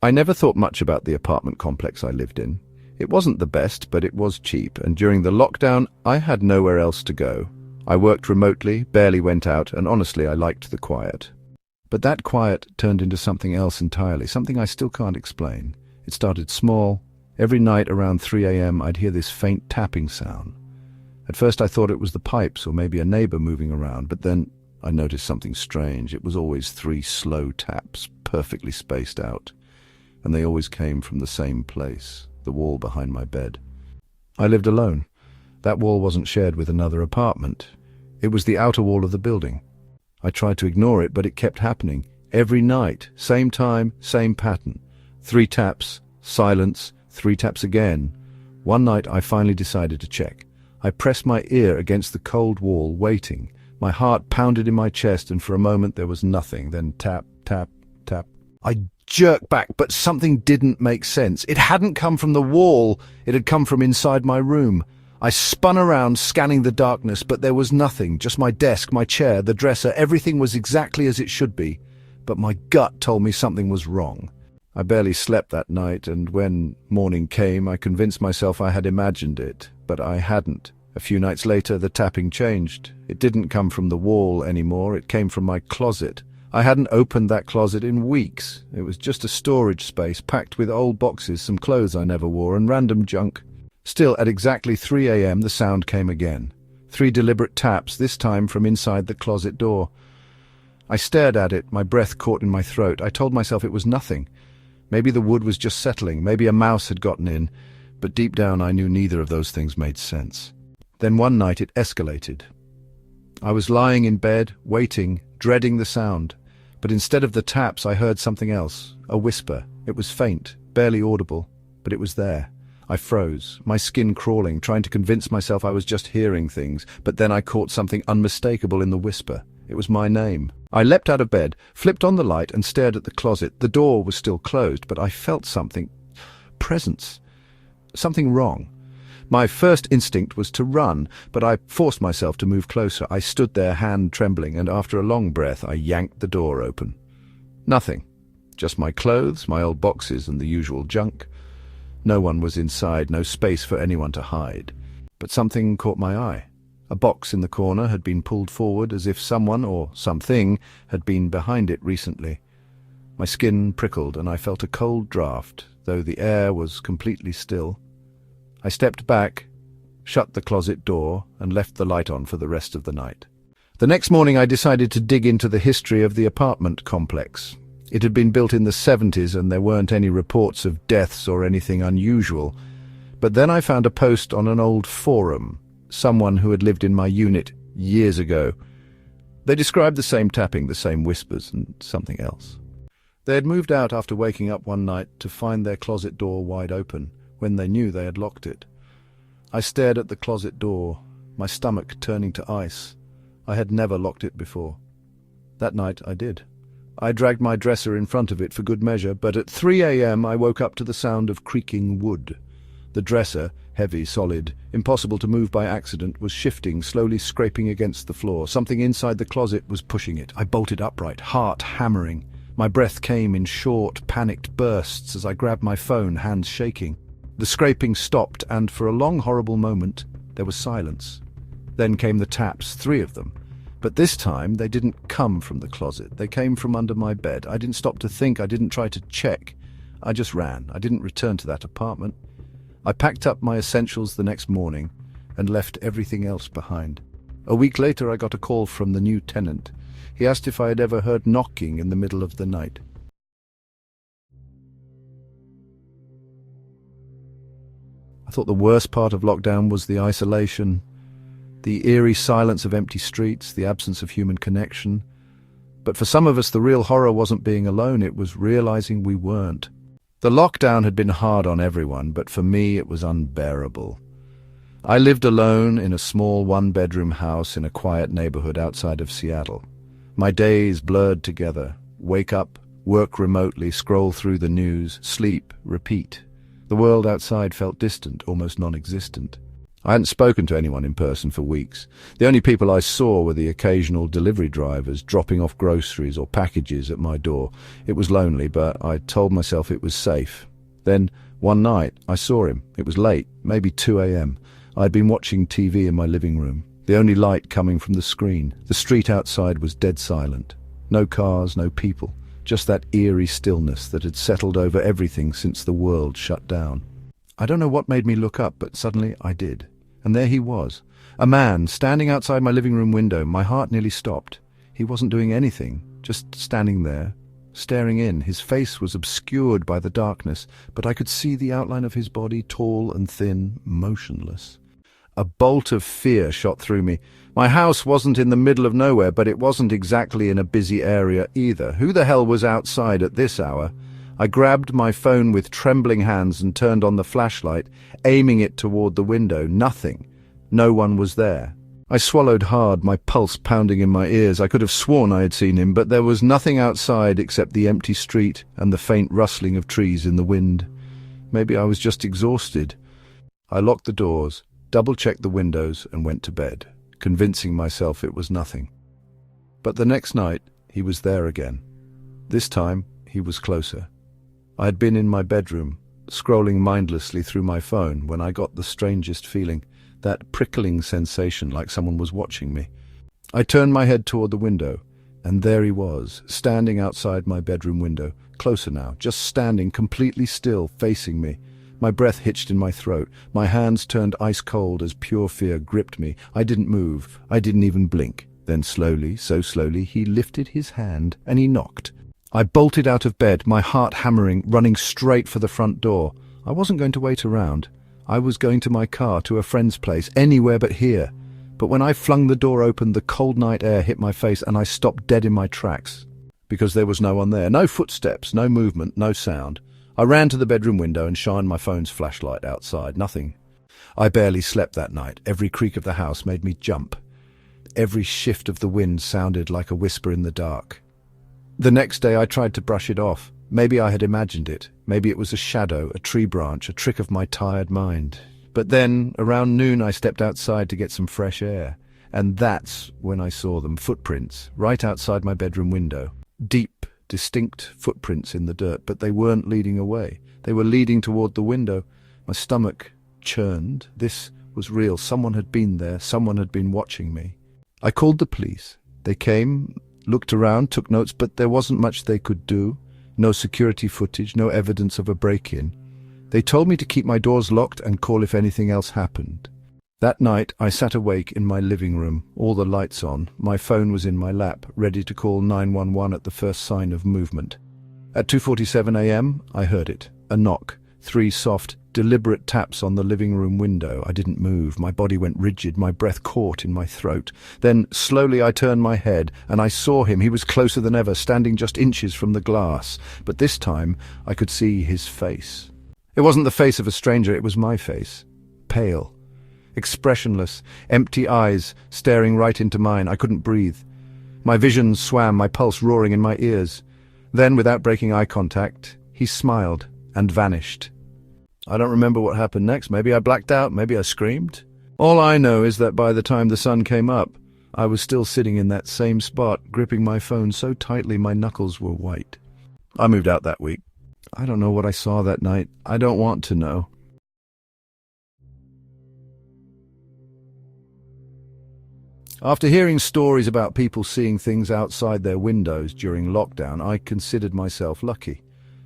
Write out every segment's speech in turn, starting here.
I never thought much about the apartment complex I lived in. It wasn't the best, but it was cheap, and during the lockdown, I had nowhere else to go. I worked remotely, barely went out, and honestly, I liked the quiet. But that quiet turned into something else entirely, something I still can't explain. It started small. Every night around 3 a.m. I'd hear this faint tapping sound. At first I thought it was the pipes or maybe a neighbor moving around, but then I noticed something strange. It was always 3 slow taps, perfectly spaced out, and they always came from the same place, the wall behind my bed. I lived alone. That wall wasn't shared with another apartment. It was the outer wall of the building. I tried to ignore it, but it kept happening. Every night, same time, same pattern. 3 taps, silence, 3 taps again. One night I finally decided to check. I pressed my ear against the cold wall, waiting. My heart pounded in my chest, and for a moment there was nothing. Then tap, tap, tap. I jerked back, but something didn't make sense. It hadn't come from the wall. It had come from inside my room. I spun around, scanning the darkness, but there was nothing. Just my desk, my chair, the dresser. Everything was exactly as it should be. But my gut told me something was wrong. I barely slept that night, and when morning came, I convinced myself I had imagined it, but I hadn't. A few nights later, the tapping changed. It didn't come from the wall anymore. It came from my closet. I hadn't opened that closet in weeks. It was just a storage space packed with old boxes, some clothes I never wore, and random junk. Still, at exactly 3 a.m., the sound came again. 3 deliberate taps, this time from inside the closet door. I stared at it, my breath caught in my throat. I told myself it was nothing. Maybe the wood was just settling, maybe a mouse had gotten in, but deep down I knew neither of those things made sense. Then one night it escalated. I was lying in bed, waiting, dreading the sound. But instead of the taps, I heard something else, a whisper. It was faint, barely audible, but it was there. I froze, my skin crawling, trying to convince myself I was just hearing things, but then I caught something unmistakable in the whisper. It was my name. I leapt out of bed, flipped on the light, and stared at the closet. The door was still closed, but I felt something. Presence. Something wrong. My first instinct was to run, but I forced myself to move closer. I stood there, hand trembling, and after a long breath, I yanked the door open. Nothing. Just my clothes, my old boxes, and the usual junk. No one was inside, no space for anyone to hide. But something caught my eye. A box in the corner had been pulled forward as if someone or something had been behind it recently. My skin prickled and I felt a cold draft, though the air was completely still. I stepped back, shut the closet door, and left the light on for the rest of the night. The next morning I decided to dig into the history of the apartment complex. It had been built in the 70s and there weren't any reports of deaths or anything unusual. But then I found a post on an old forum, someone who had lived in my unit years ago. They described the same tapping, the same whispers, and something else. They had moved out after waking up one night to find their closet door wide open, when they knew they had locked it. I stared at the closet door, my stomach turning to ice. I had never locked it before. That night I did. I dragged my dresser in front of it for good measure, but at 3 a.m. I woke up to the sound of creaking wood. The dresser, heavy, solid, impossible to move by accident, was shifting, slowly scraping against the floor. Something inside the closet was pushing it. I bolted upright, heart hammering. My breath came in short, panicked bursts as I grabbed my phone, hands shaking. The scraping stopped, and for a long, horrible moment, there was silence. Then came the taps, 3 of them. But this time, they didn't come from the closet. They came from under my bed. I didn't stop to think. I didn't try to check. I just ran. I didn't return to that apartment. I packed up my essentials the next morning and left everything else behind. A week later, I got a call from the new tenant. He asked if I had ever heard knocking in the middle of the night. I thought the worst part of lockdown was the isolation, the eerie silence of empty streets, the absence of human connection. But for some of us, the real horror wasn't being alone, it was realizing we weren't. The lockdown had been hard on everyone, but for me it was unbearable. I lived alone in a small one-bedroom house in a quiet neighborhood outside of Seattle. My days blurred together. Wake up, work remotely, scroll through the news, sleep, repeat. The world outside felt distant, almost non-existent. I hadn't spoken to anyone in person for weeks. The only people I saw were the occasional delivery drivers dropping off groceries or packages at my door. It was lonely, but I told myself it was safe. Then, one night, I saw him. It was late, maybe 2 a.m. I had been watching TV in my living room, the only light coming from the screen. The street outside was dead silent. No cars, no people, just that eerie stillness that had settled over everything since the world shut down. I don't know what made me look up, but suddenly I did. And there he was, a man standing outside my living room window. My heart nearly stopped. He wasn't doing anything, just standing there, staring in. His face was obscured by the darkness, but I could see the outline of his body, tall and thin, motionless. A bolt of fear shot through me. My house wasn't in the middle of nowhere, but it wasn't exactly in a busy area either. Who the hell was outside at this hour? I grabbed my phone with trembling hands and turned on the flashlight, aiming it toward the window. Nothing. No one was there. I swallowed hard, my pulse pounding in my ears. I could have sworn I had seen him, but there was nothing outside except the empty street and the faint rustling of trees in the wind. Maybe I was just exhausted. I locked the doors, double-checked the windows, and went to bed, convincing myself it was nothing. But the next night, he was there again. This time, he was closer. I had been in my bedroom, scrolling mindlessly through my phone, when I got the strangest feeling, that prickling sensation like someone was watching me. I turned my head toward the window, and there he was, standing outside my bedroom window, closer now, just standing completely still, facing me. My breath hitched in my throat. My hands turned ice cold as pure fear gripped me. I didn't move. I didn't even blink. Then slowly, so slowly, he lifted his hand and he knocked. I bolted out of bed, my heart hammering, running straight for the front door. I wasn't going to wait around. I was going to my car, to a friend's place, anywhere but here. But when I flung the door open, the cold night air hit my face and I stopped dead in my tracks. Because there was no one there. No footsteps, no movement, no sound. I ran to the bedroom window and shined my phone's flashlight outside. Nothing. I barely slept that night. Every creak of the house made me jump. Every shift of the wind sounded like a whisper in the dark. The next day I tried to brush it off. Maybe I had imagined it. Maybe it was a shadow, a tree branch, a trick of my tired mind. But then, around noon, I stepped outside to get some fresh air. And that's when I saw them, footprints, right outside my bedroom window. Deep, distinct footprints in the dirt, but they weren't leading away. They were leading toward the window. My stomach churned. This was real. Someone had been there. Someone had been watching me. I called the police. They came, looked around, took notes, but there wasn't much they could do. No security footage, no evidence of a break-in. They told me to keep my doors locked and call if anything else happened. That night, I sat awake in my living room, all the lights on. My phone was in my lap, ready to call 911 at the first sign of movement. At 2:47 a.m., I heard it. A knock. 3 soft, deliberate taps on the living room window. I didn't move. My body went rigid, my breath caught in my throat. Then, slowly I turned my head, and I saw him. He was closer than ever, standing just inches from the glass. But this time, I could see his face. It wasn't the face of a stranger, it was my face. Pale. Expressionless, empty eyes staring right into mine. I couldn't breathe. My vision swam, my pulse roaring in my ears. Then, without breaking eye contact, he smiled and vanished. I don't remember what happened next. Maybe I blacked out, maybe I screamed. All I know is that by the time the sun came up, I was still sitting in that same spot, gripping my phone so tightly my knuckles were white. I moved out that week. I don't know what I saw that night. I don't want to know. After hearing stories about people seeing things outside their windows during lockdown, I considered myself lucky.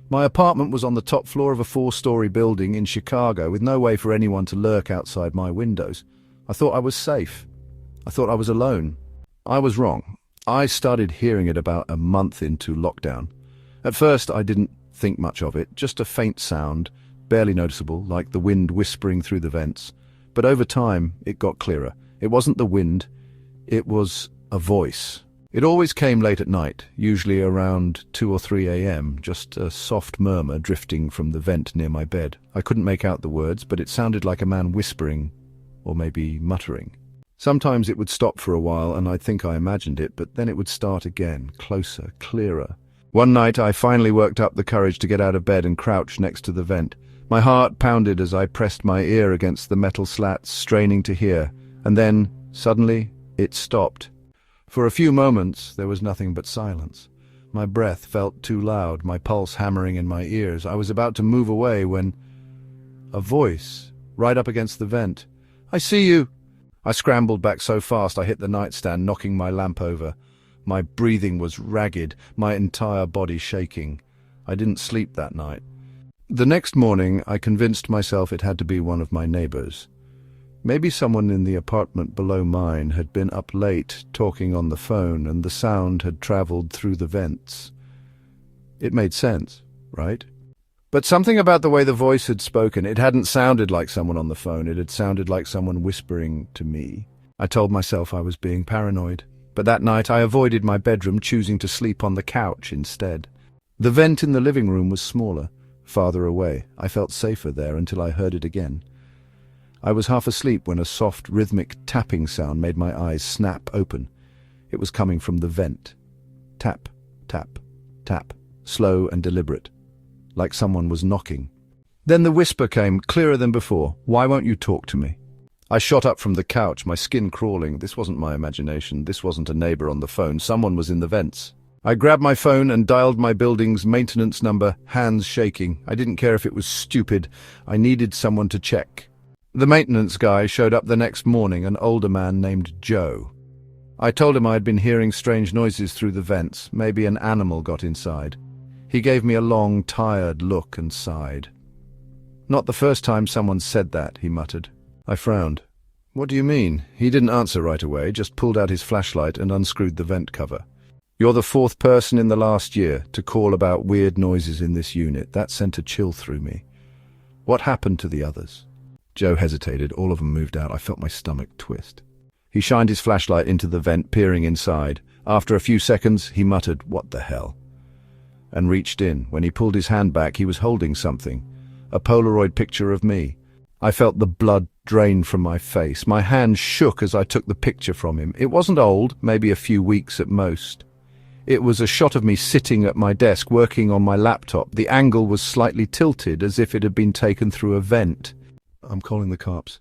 My apartment was on the top floor of a 4-story building in Chicago with no way for anyone to lurk outside my windows. I thought I was safe. I thought I was alone. I was wrong. I started hearing it about a month into lockdown. At first, I didn't think much of it, just a faint sound, barely noticeable, like the wind whispering through the vents. But over time, it got clearer. It wasn't the wind. It was a voice. It always came late at night, usually around 2 or 3 a.m., just a soft murmur drifting from the vent near my bed. I couldn't make out the words, but it sounded like a man whispering, or maybe muttering. Sometimes it would stop for a while, and I'd think I imagined it, but then it would start again, closer, clearer. One night I finally worked up the courage to get out of bed and crouch next to the vent. My heart pounded as I pressed my ear against the metal slats, straining to hear, and then, suddenly, it stopped. For a few moments, there was nothing but silence. My breath felt too loud, my pulse hammering in my ears. I was about to move away when a voice, right up against the vent. "I see you!" I scrambled back so fast I hit the nightstand, knocking my lamp over. My breathing was ragged, my entire body shaking. I didn't sleep that night. The next morning, I convinced myself it had to be one of my neighbors. Maybe someone in the apartment below mine had been up late talking on the phone and the sound had traveled through the vents. It made sense, right? But something about the way the voice had spoken, it hadn't sounded like someone on the phone, it had sounded like someone whispering to me. I told myself I was being paranoid, but that night I avoided my bedroom, choosing to sleep on the couch instead. The vent in the living room was smaller, farther away. I felt safer there until I heard it again. I was half asleep when a soft, rhythmic tapping sound made my eyes snap open. It was coming from the vent. Tap, tap, tap, slow and deliberate, like someone was knocking. Then the whisper came, clearer than before. "Why won't you talk to me?" I shot up from the couch, my skin crawling. This wasn't my imagination. This wasn't a neighbor on the phone. Someone was in the vents. I grabbed my phone and dialed my building's maintenance number, hands shaking. I didn't care if it was stupid. I needed someone to check. The maintenance guy showed up the next morning, an older man named Joe. I told him I had been hearing strange noises through the vents. Maybe an animal got inside. He gave me a long, tired look and sighed. "Not the first time someone said that," he muttered. I frowned. "What do you mean?" He didn't answer right away, just pulled out his flashlight and unscrewed the vent cover. "You're the fourth person in the last year to call about weird noises in this unit." That sent a chill through me. "What happened to the others?" Joe hesitated. All of them moved out. I felt my stomach twist. He shined his flashlight into the vent, peering inside. After a few seconds, he muttered, "What the hell?" and reached in. When he pulled his hand back, he was holding something. A Polaroid picture of me. I felt the blood drain from my face. My hand shook as I took the picture from him. It wasn't old, maybe a few weeks at most. It was a shot of me sitting at my desk, working on my laptop. The angle was slightly tilted, as if it had been taken through a vent. "I'm calling the cops."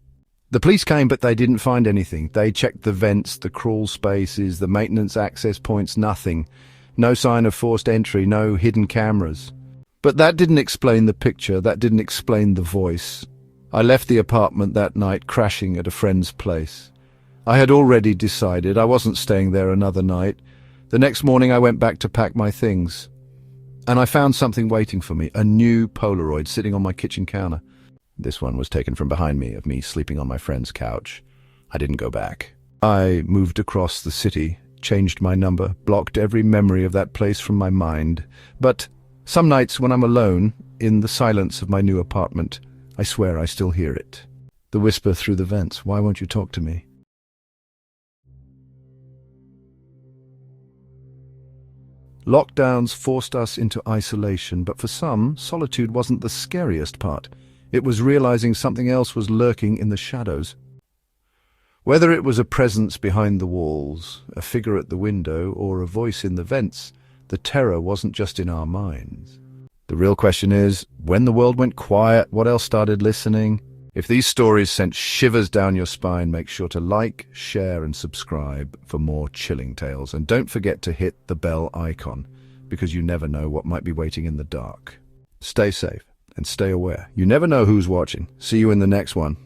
The police came, but they didn't find anything. They checked the vents, the crawl spaces, the maintenance access points, nothing. No sign of forced entry, no hidden cameras. But that didn't explain the picture, that didn't explain the voice. I left the apartment that night, crashing at a friend's place. I had already decided I wasn't staying there another night. The next morning I went back to pack my things. And I found something waiting for me, a new Polaroid sitting on my kitchen counter. This one was taken from behind me, of me sleeping on my friend's couch. I didn't go back. I moved across the city, changed my number, blocked every memory of that place from my mind. But some nights when I'm alone, in the silence of my new apartment, I swear I still hear it. The whisper through the vents, "Why won't you talk to me?" Lockdowns forced us into isolation, but for some, solitude wasn't the scariest part. It was realizing something else was lurking in the shadows. Whether it was a presence behind the walls, a figure at the window, or a voice in the vents, the terror wasn't just in our minds. The real question is, when the world went quiet, what else started listening? If these stories sent shivers down your spine, make sure to like, share, and subscribe for more chilling tales. And don't forget to hit the bell icon, because you never know what might be waiting in the dark. Stay safe and stay aware. You never know who's watching. See you in the next one.